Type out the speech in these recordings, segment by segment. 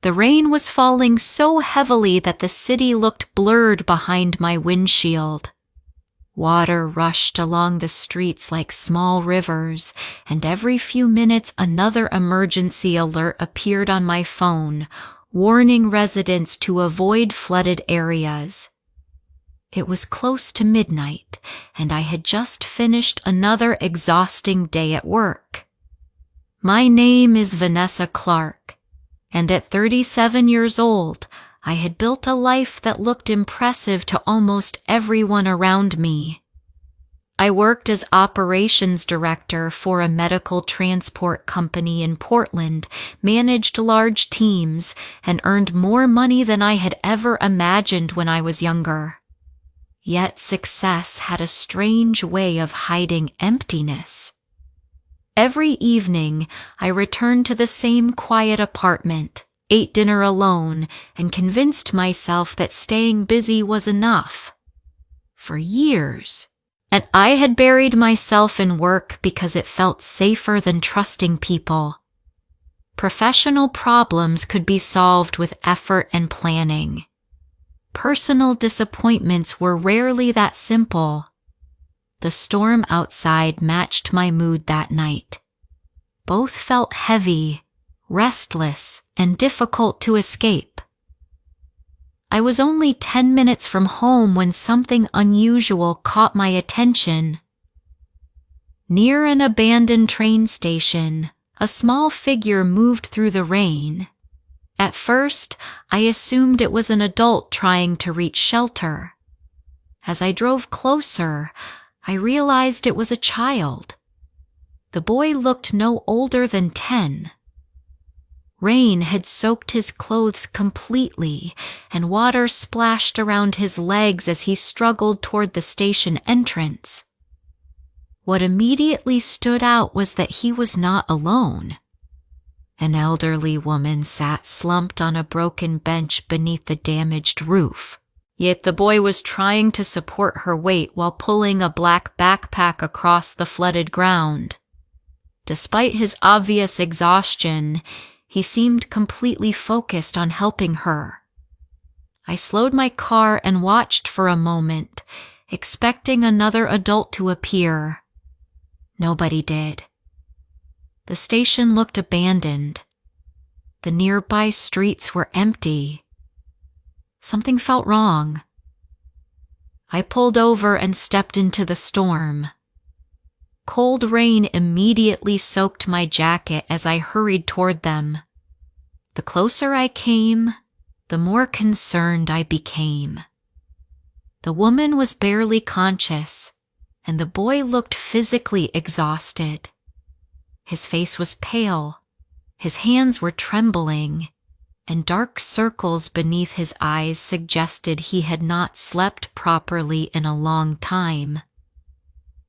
The rain was falling so heavily that the city looked blurred behind my windshield. Water rushed along the streets like small rivers, and every few minutes another emergency alert appeared on my phone, warning residents to avoid flooded areas. It was close to midnight, and I had just finished another exhausting day at work. My name is Vanessa Clark, and at 37 years old, I had built a life that looked impressive to almost everyone around me. I worked as operations director for a medical transport company in Portland, managed large teams, and earned more money than I had ever imagined when I was younger. Yet success had a strange way of hiding emptiness. Every evening, I returned to the same quiet apartment, ate dinner alone, and convinced myself that staying busy was enough. For years, and I had buried myself in work because it felt safer than trusting people. Professional problems could be solved with effort and planning. Personal disappointments were rarely that simple. The storm outside matched my mood that night. Both felt heavy, restless, and difficult to escape. I was only 10 minutes from home when something unusual caught my attention. Near an abandoned train station, a small figure moved through the rain. At first, I assumed it was an adult trying to reach shelter. As I drove closer, I realized it was a child. The boy looked no older than 10. Rain had soaked his clothes completely, and water splashed around his legs as he struggled toward the station entrance. What immediately stood out was that he was not alone. An elderly woman sat slumped on a broken bench beneath the damaged roof. Yet the boy was trying to support her weight while pulling a black backpack across the flooded ground. Despite his obvious exhaustion, he seemed completely focused on helping her. I slowed my car and watched for a moment, expecting another adult to appear. Nobody did. The station looked abandoned. The nearby streets were empty. Something felt wrong. I pulled over and stepped into the storm. Cold rain immediately soaked my jacket as I hurried toward them. The closer I came, the more concerned I became. The woman was barely conscious, and the boy looked physically exhausted. His face was pale, his hands were trembling, and dark circles beneath his eyes suggested he had not slept properly in a long time.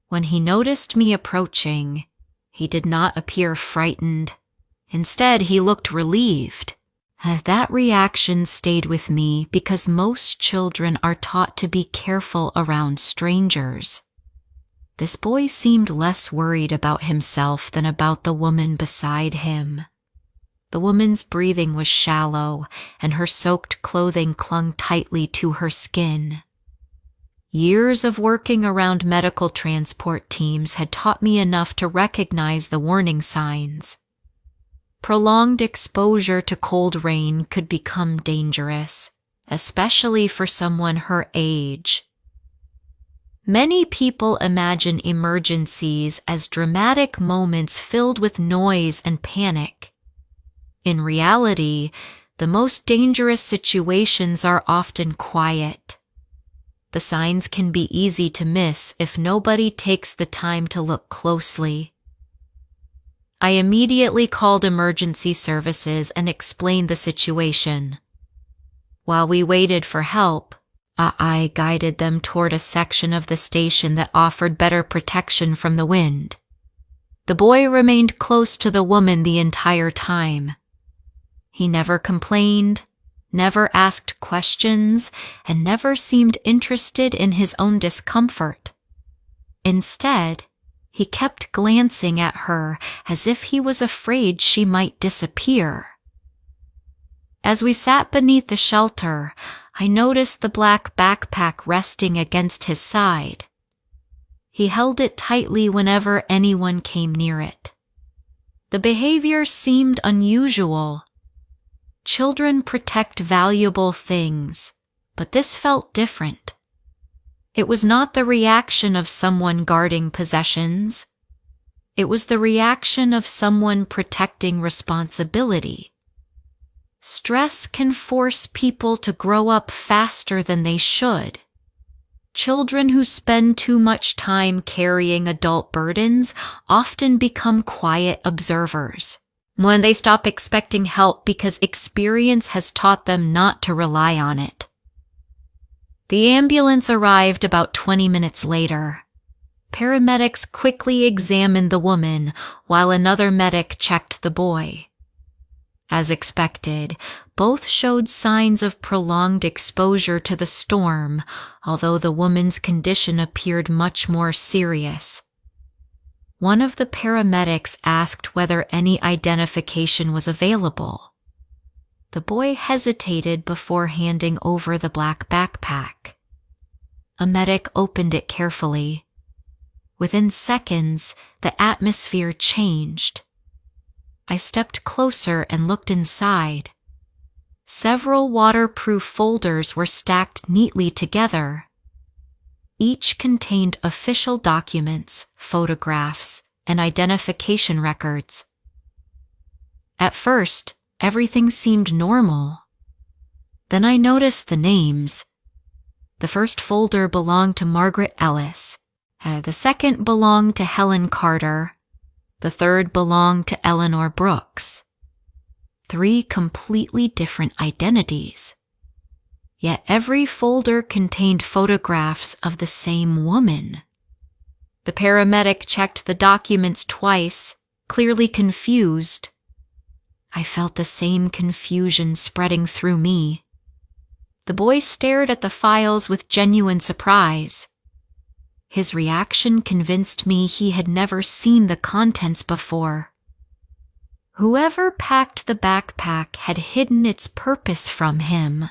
When he noticed me approaching, he did not appear frightened. Instead, he looked relieved. That reaction stayed with me because most children are taught to be careful around strangers. This boy seemed less worried about himself than about the woman beside him. The woman's breathing was shallow, and her soaked clothing clung tightly to her skin. Years of working around medical transport teams had taught me enough to recognize the warning signs. Prolonged exposure to cold rain could become dangerous, especially for someone her age. Many people imagine emergencies as dramatic moments filled with noise and panic. In reality, the most dangerous situations are often quiet. The signs can be easy to miss if nobody takes the time to look closely. I immediately called emergency services and explained the situation. While we waited for help, I guided them toward a section of the station that offered better protection from the wind. The boy remained close to the woman the entire time. He never complained, never asked questions, and never seemed interested in his own discomfort. Instead, he kept glancing at her as if he was afraid she might disappear. As we sat beneath the shelter, I noticed the black backpack resting against his side. He held it tightly whenever anyone came near it. The behavior seemed unusual. Children protect valuable things, but this felt different. It was not the reaction of someone guarding possessions. It was the reaction of someone protecting responsibility. Stress can force people to grow up faster than they should. Children who spend too much time carrying adult burdens often become quiet observers. When they stop expecting help because experience has taught them not to rely on it. The ambulance arrived about 20 minutes later. Paramedics quickly examined the woman while another medic checked the boy. As expected, both showed signs of prolonged exposure to the storm, although the woman's condition appeared much more serious. One of the paramedics asked whether any identification was available. The boy hesitated before handing over the black backpack. A medic opened it carefully. Within seconds, the atmosphere changed. I stepped closer and looked inside. Several waterproof folders were stacked neatly together. Each contained official documents, photographs, and identification records. At first, everything seemed normal. Then I noticed the names. The first folder belonged to Margaret Ellis. The second belonged to Helen Carter. The third belonged to Eleanor Brooks. 3 completely different identities. Yet every folder contained photographs of the same woman. The paramedic checked the documents twice, clearly confused. I felt the same confusion spreading through me. The boy stared at the files with genuine surprise. His reaction convinced me he had never seen the contents before. Whoever packed the backpack had hidden its purpose from him.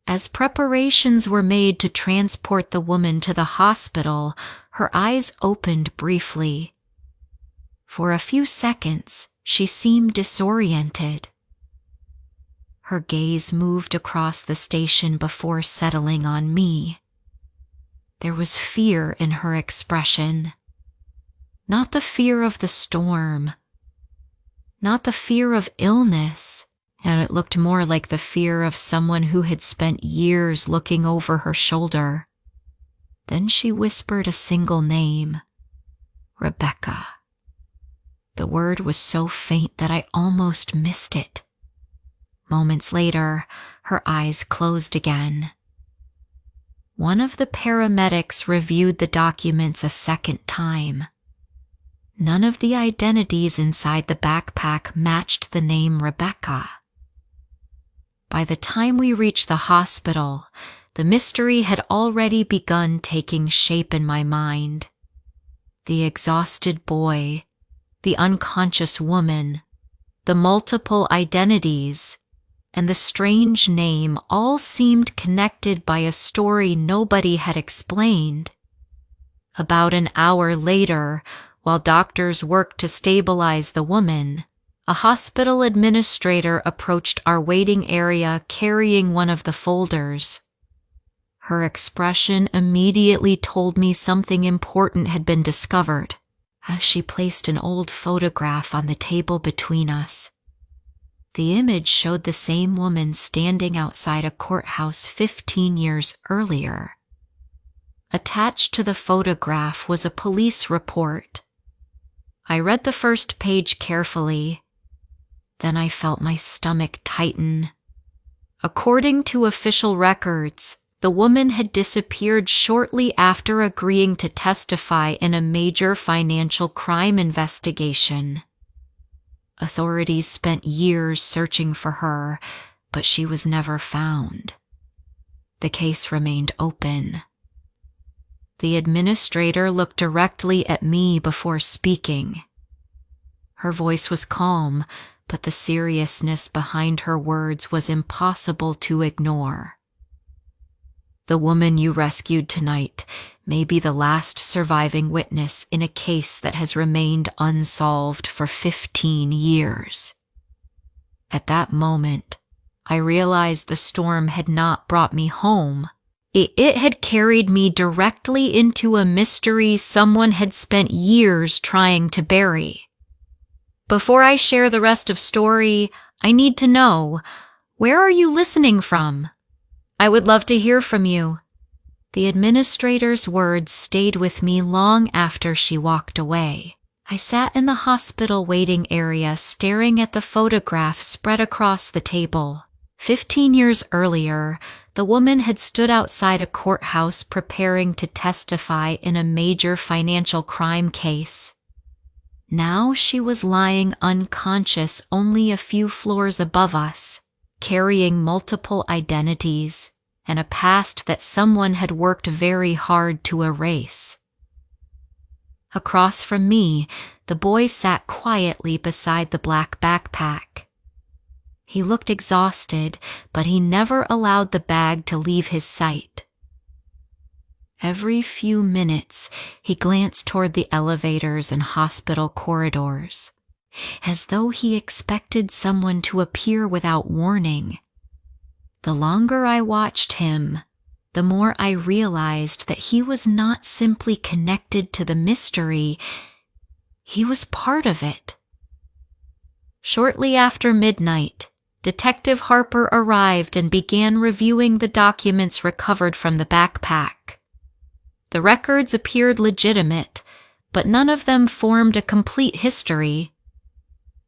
As preparations were made to transport the woman to the hospital, her eyes opened briefly. For a few seconds, she seemed disoriented. Her gaze moved across the station before settling on me. There was fear in her expression. Not the fear of the storm. Not the fear of illness. And it looked more like the fear of someone who had spent years looking over her shoulder. Then she whispered a single name. Rebecca. The word was so faint that I almost missed it. Moments later, her eyes closed again. One of the paramedics reviewed the documents a second time. None of the identities inside the backpack matched the name Rebecca. By the time we reached the hospital, the mystery had already begun taking shape in my mind. The exhausted boy, the unconscious woman, the multiple identities, and the strange name all seemed connected by a story nobody had explained. About an hour later, while doctors worked to stabilize the woman, a hospital administrator approached our waiting area carrying one of the folders. Her expression immediately told me something important had been discovered, as she placed an old photograph on the table between us. The image showed the same woman standing outside a courthouse 15 years earlier. Attached to the photograph was a police report. I read the first page carefully. Then I felt my stomach tighten. According to official records, the woman had disappeared shortly after agreeing to testify in a major financial crime investigation. Authorities spent years searching for her, but she was never found. The case remained open. The administrator looked directly at me before speaking. Her voice was calm, but the seriousness behind her words was impossible to ignore. The woman you rescued tonight may be the last surviving witness in a case that has remained unsolved for 15 years. At that moment, I realized the storm had not brought me home. It had carried me directly into a mystery someone had spent years trying to bury. Before I share the rest of story, I need to know, where are you listening from? I would love to hear from you. The administrator's words stayed with me long after she walked away. I sat in the hospital waiting area staring at the photograph spread across the table. 15 years earlier, the woman had stood outside a courthouse preparing to testify in a major financial crime case. Now she was lying unconscious only a few floors above us, carrying multiple identities and a past that someone had worked very hard to erase. Across from me, the boy sat quietly beside the black backpack. He looked exhausted, but he never allowed the bag to leave his sight. Every few minutes, he glanced toward the elevators and hospital corridors, as though he expected someone to appear without warning. The longer I watched him, the more I realized that he was not simply connected to the mystery, he was part of it. Shortly after midnight, Detective Harper arrived and began reviewing the documents recovered from the backpack. The records appeared legitimate, but none of them formed a complete history.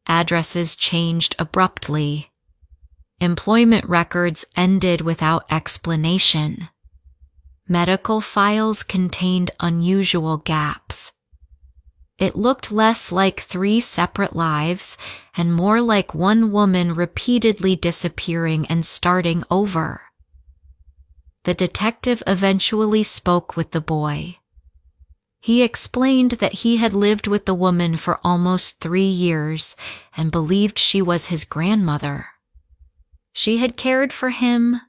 Addresses changed abruptly. Employment records ended without explanation. Medical files contained unusual gaps. It looked less like 3 separate lives and more like one woman repeatedly disappearing and starting over. The detective eventually spoke with the boy. He explained that he had lived with the woman for almost 3 years and believed she was his grandmother. She had cared for him,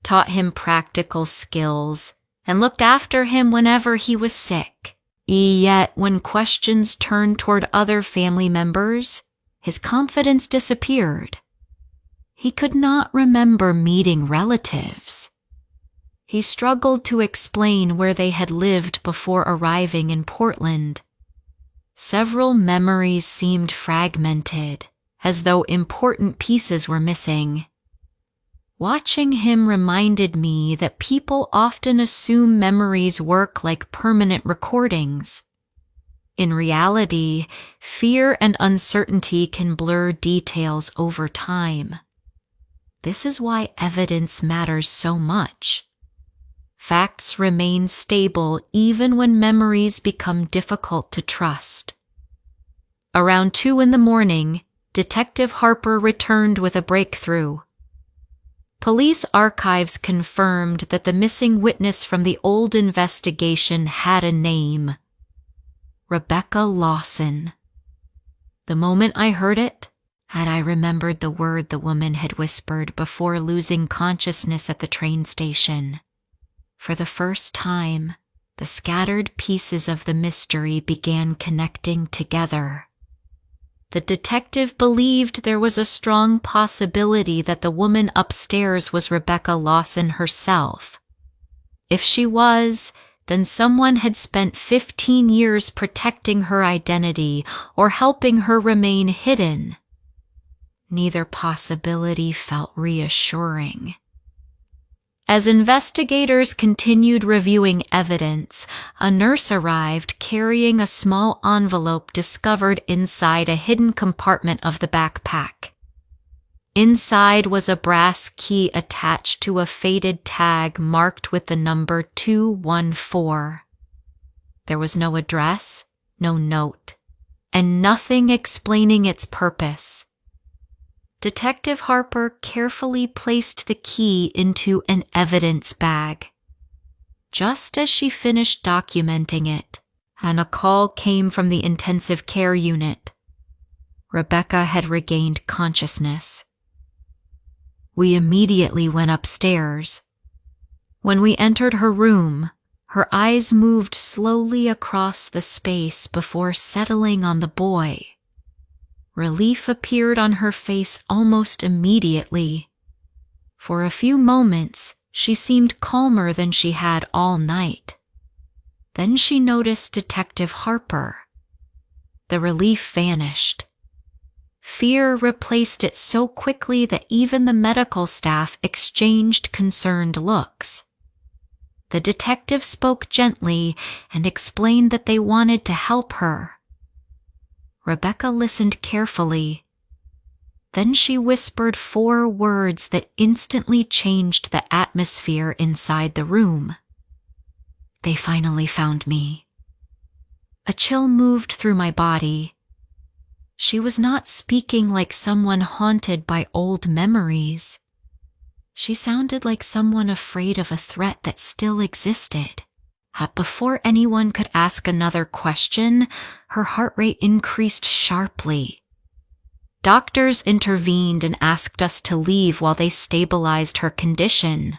taught him practical skills, and looked after him whenever he was sick. Yet, when questions turned toward other family members, his confidence disappeared. He could not remember meeting relatives. He struggled to explain where they had lived before arriving in Portland. Several memories seemed fragmented, as though important pieces were missing. Watching him reminded me that people often assume memories work like permanent recordings. In reality, fear and uncertainty can blur details over time. This is why evidence matters so much. Facts remain stable even when memories become difficult to trust. Around 2 a.m, Detective Harper returned with a breakthrough. Police archives confirmed that the missing witness from the old investigation had a name: Rebecca Lawson. The moment I heard it, and I remembered the word the woman had whispered before losing consciousness at the train station. For the first time, the scattered pieces of the mystery began connecting together. The detective believed there was a strong possibility that the woman upstairs was Rebecca Lawson herself. If she was, then someone had spent 15 years protecting her identity or helping her remain hidden. Neither possibility felt reassuring. As investigators continued reviewing evidence, a nurse arrived carrying a small envelope discovered inside a hidden compartment of the backpack. Inside was a brass key attached to a faded tag marked with the number 214. There was no address, no note, and nothing explaining its purpose. Detective Harper carefully placed the key into an evidence bag. Just as she finished documenting it, and a call came from the intensive care unit. Rebecca had regained consciousness. We immediately went upstairs. When we entered her room, her eyes moved slowly across the space before settling on the boy. Relief appeared on her face almost immediately. For a few moments, she seemed calmer than she had all night. Then she noticed Detective Harper. The relief vanished. Fear replaced it so quickly that even the medical staff exchanged concerned looks. The detective spoke gently and explained that they wanted to help her. Rebecca listened carefully. Then she whispered 4 words that instantly changed the atmosphere inside the room. They finally found me. A chill moved through my body. She was not speaking like someone haunted by old memories. She sounded like someone afraid of a threat that still existed. Before anyone could ask another question, her heart rate increased sharply. Doctors intervened and asked us to leave while they stabilized her condition.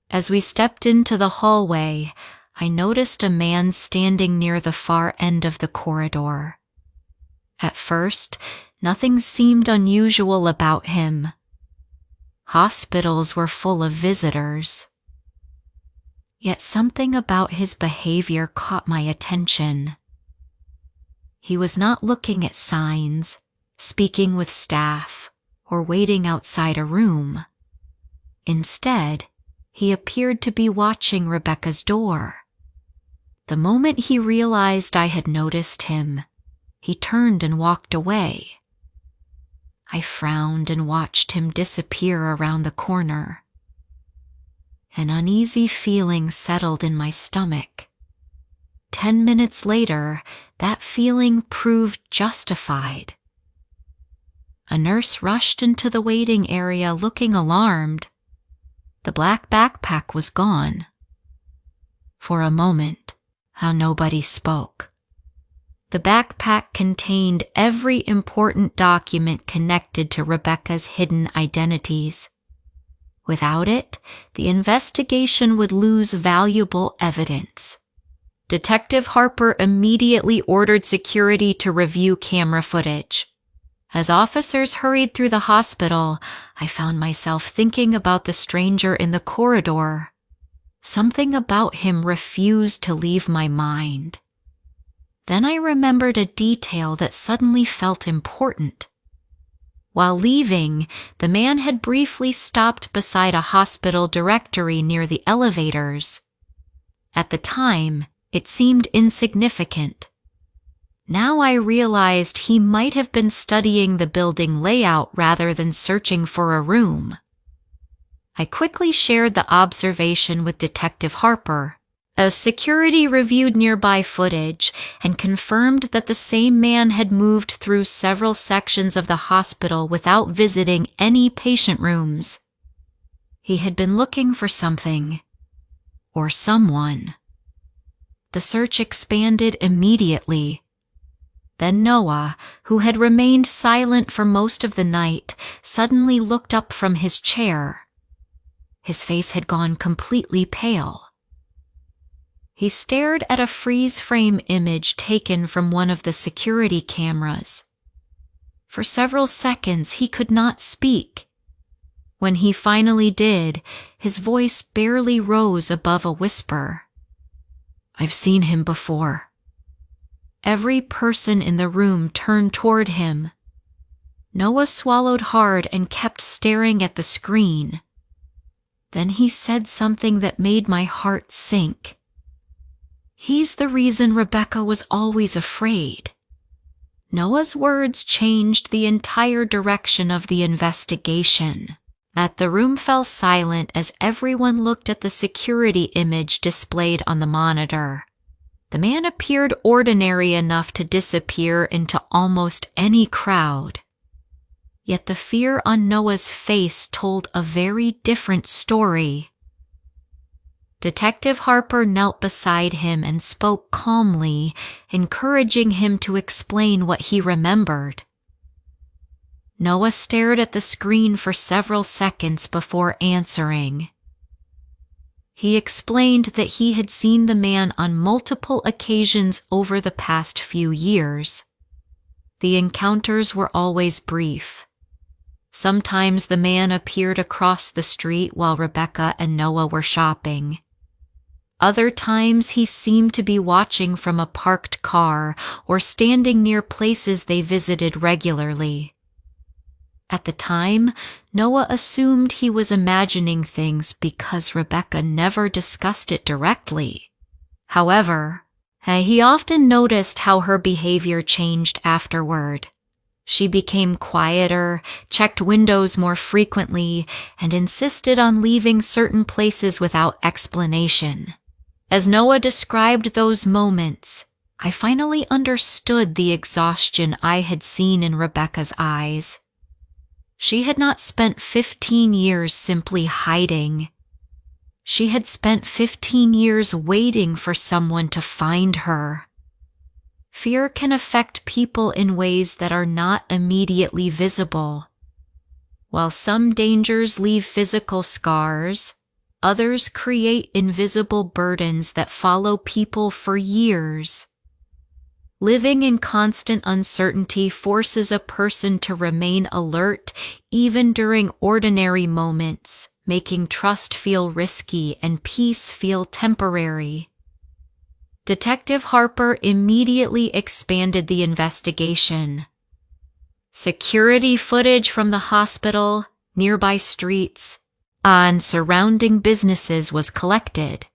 As we stepped into the hallway, I noticed a man standing near the far end of the corridor. At first, nothing seemed unusual about him. Hospitals were full of visitors. Yet something about his behavior caught my attention. He was not looking at signs, speaking with staff, or waiting outside a room. Instead, he appeared to be watching Rebecca's door. The moment he realized I had noticed him, he turned and walked away. I frowned and watched him disappear around the corner. An uneasy feeling settled in my stomach. 10 minutes later, that feeling proved justified. A nurse rushed into the waiting area looking alarmed. The black backpack was gone. For a moment, nobody spoke. The backpack contained every important document connected to Rebecca's hidden identities. Without it, the investigation would lose valuable evidence. Detective Harper immediately ordered security to review camera footage. As officers hurried through the hospital, I found myself thinking about the stranger in the corridor. Something about him refused to leave my mind. Then I remembered a detail that suddenly felt important. While leaving, the man had briefly stopped beside a hospital directory near the elevators. At the time, it seemed insignificant. Now I realized he might have been studying the building layout rather than searching for a room. I quickly shared the observation with Detective Harper. As security reviewed nearby footage and confirmed that the same man had moved through several sections of the hospital without visiting any patient rooms. He had been looking for something, or someone. The search expanded immediately. Then Noah, who had remained silent for most of the night, suddenly looked up from his chair. His face had gone completely pale. He stared at a freeze-frame image taken from one of the security cameras. For several seconds, he could not speak. When he finally did, his voice barely rose above a whisper. "I've seen him before." Every person in the room turned toward him. Noah swallowed hard and kept staring at the screen. Then he said something that made my heart sink. "He's the reason Rebecca was always afraid." Noah's words changed the entire direction of the investigation. The room fell silent as everyone looked at the security image displayed on the monitor. The man appeared ordinary enough to disappear into almost any crowd. Yet the fear on Noah's face told a very different story. Detective Harper knelt beside him and spoke calmly, encouraging him to explain what he remembered. Noah stared at the screen for several seconds before answering. He explained that he had seen the man on multiple occasions over the past few years. The encounters were always brief. Sometimes the man appeared across the street while Rebecca and Noah were shopping. Other times he seemed to be watching from a parked car or standing near places they visited regularly. At the time, Noah assumed he was imagining things because Rebecca never discussed it directly. However, he often noticed how her behavior changed afterward. She became quieter, checked windows more frequently, and insisted on leaving certain places without explanation. As Noah described those moments, I finally understood the exhaustion I had seen in Rebecca's eyes. She had not spent 15 years simply hiding. She had spent 15 years waiting for someone to find her. Fear can affect people in ways that are not immediately visible. While some dangers leave physical scars, others create invisible burdens that follow people for years. Living in constant uncertainty forces a person to remain alert even during ordinary moments, making trust feel risky and peace feel temporary. Detective Harper immediately expanded the investigation. Security footage from the hospital, nearby streets, and surrounding businesses was collected.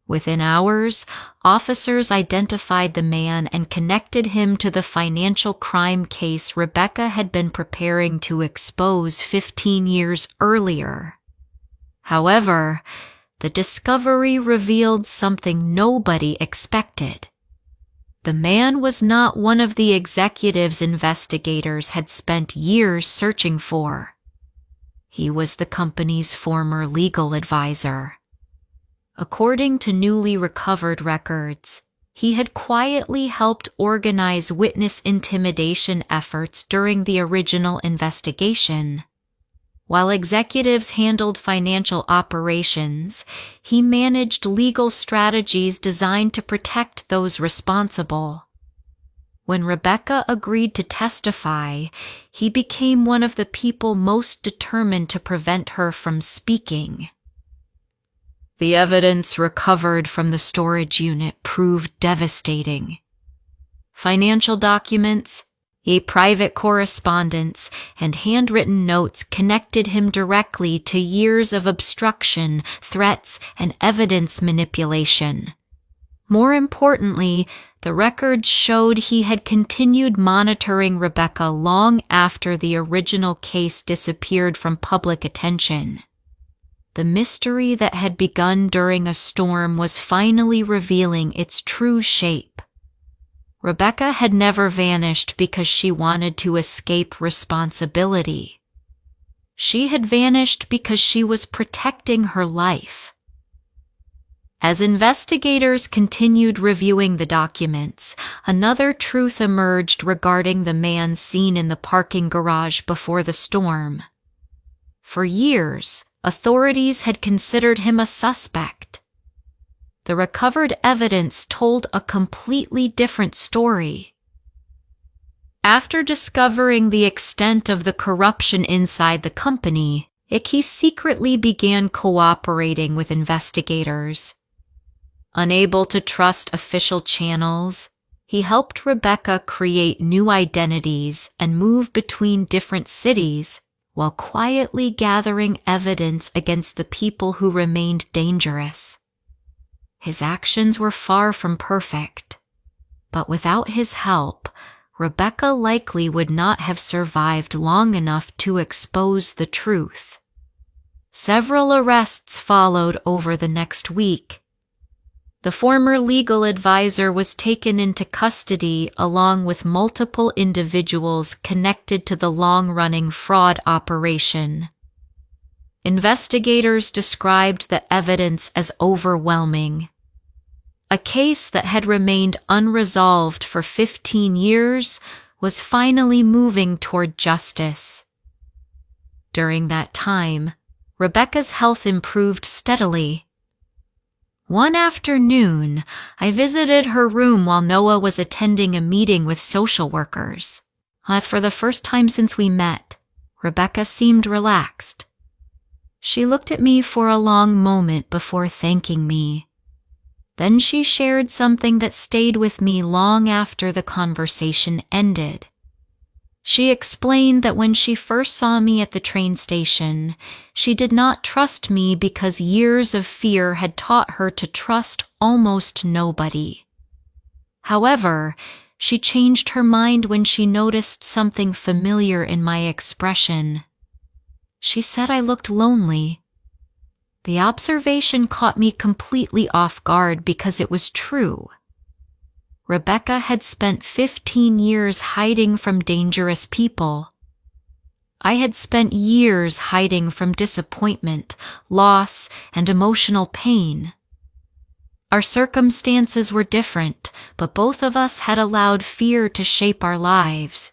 Within hours, officers identified the man and connected him to the financial crime case Rebecca had been preparing to expose 15 years earlier. However, the discovery revealed something nobody expected. The man was not one of the executives investigators had spent years searching for. He was the company's former legal advisor. According to newly recovered records, he had quietly helped organize witness intimidation efforts during the original investigation. While executives handled financial operations, he managed legal strategies designed to protect those responsible. When Rebecca agreed to testify, he became one of the people most determined to prevent her from speaking. The evidence recovered from the storage unit proved devastating. Financial documents, a private correspondence, and handwritten notes connected him directly to years of obstruction, threats, and evidence manipulation. More importantly, the records showed he had continued monitoring Rebecca long after the original case disappeared from public attention. The mystery that had begun during a storm was finally revealing its true shape. Rebecca had never vanished because she wanted to escape responsibility. She had vanished because she was protecting her life. As investigators continued reviewing the documents, another truth emerged regarding the man seen in the parking garage before the storm. For years, authorities had considered him a suspect. The recovered evidence told a completely different story. After discovering the extent of the corruption inside the company, Icky secretly began cooperating with investigators. Unable to trust official channels, he helped Rebecca create new identities and move between different cities while quietly gathering evidence against the people who remained dangerous. His actions were far from perfect, but without his help, Rebecca likely would not have survived long enough to expose the truth. Several arrests followed over the next week. The former legal advisor was taken into custody along with multiple individuals connected to the long-running fraud operation. Investigators described the evidence as overwhelming. A case that had remained unresolved for 15 years was finally moving toward justice. During that time, Rebecca's health improved steadily. One afternoon, I visited her room while Noah was attending a meeting with social workers. For the first time since we met, Rebecca seemed relaxed. She looked at me for a long moment before thanking me. Then she shared something that stayed with me long after the conversation ended. She explained that when she first saw me at the train station, she did not trust me because years of fear had taught her to trust almost nobody. However, she changed her mind when she noticed something familiar in my expression. She said I looked lonely. The observation caught me completely off guard because it was true. Rebecca had spent 15 years hiding from dangerous people. I had spent years hiding from disappointment, loss, and emotional pain. Our circumstances were different, but both of us had allowed fear to shape our lives.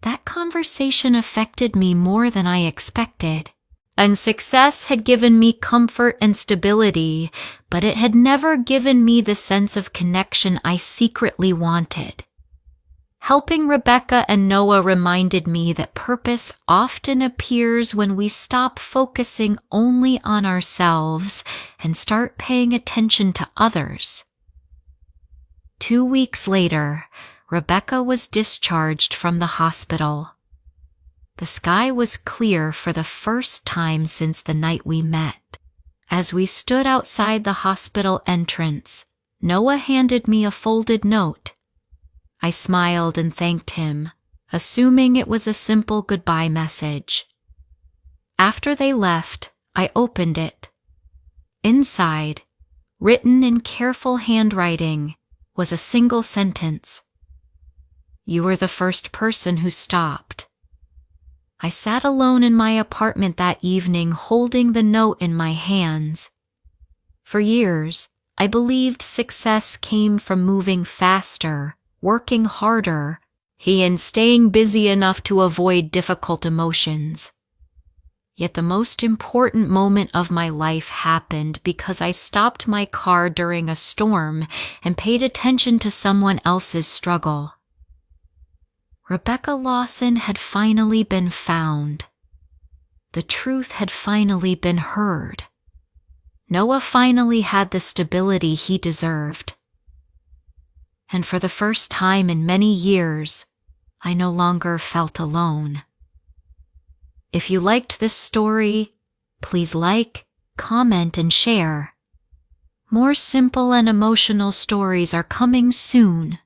That conversation affected me more than I expected. And success had given me comfort and stability, but it had never given me the sense of connection I secretly wanted. Helping Rebecca and Noah reminded me that purpose often appears when we stop focusing only on ourselves and start paying attention to others. 2 weeks later, Rebecca was discharged from the hospital. The sky was clear for the first time since the night we met. As we stood outside the hospital entrance, Noah handed me a folded note. I smiled and thanked him, assuming it was a simple goodbye message. After they left, I opened it. Inside, written in careful handwriting, was a single sentence. "You were the first person who stopped." I sat alone in my apartment that evening holding the note in my hands. For years, I believed success came from moving faster, working harder, and staying busy enough to avoid difficult emotions. Yet the most important moment of my life happened because I stopped my car during a storm and paid attention to someone else's struggle. Rebecca Lawson had finally been found. The truth had finally been heard. Noah finally had the stability he deserved. And for the first time in many years, I no longer felt alone. If you liked this story, please like, comment, and share. More simple and emotional stories are coming soon.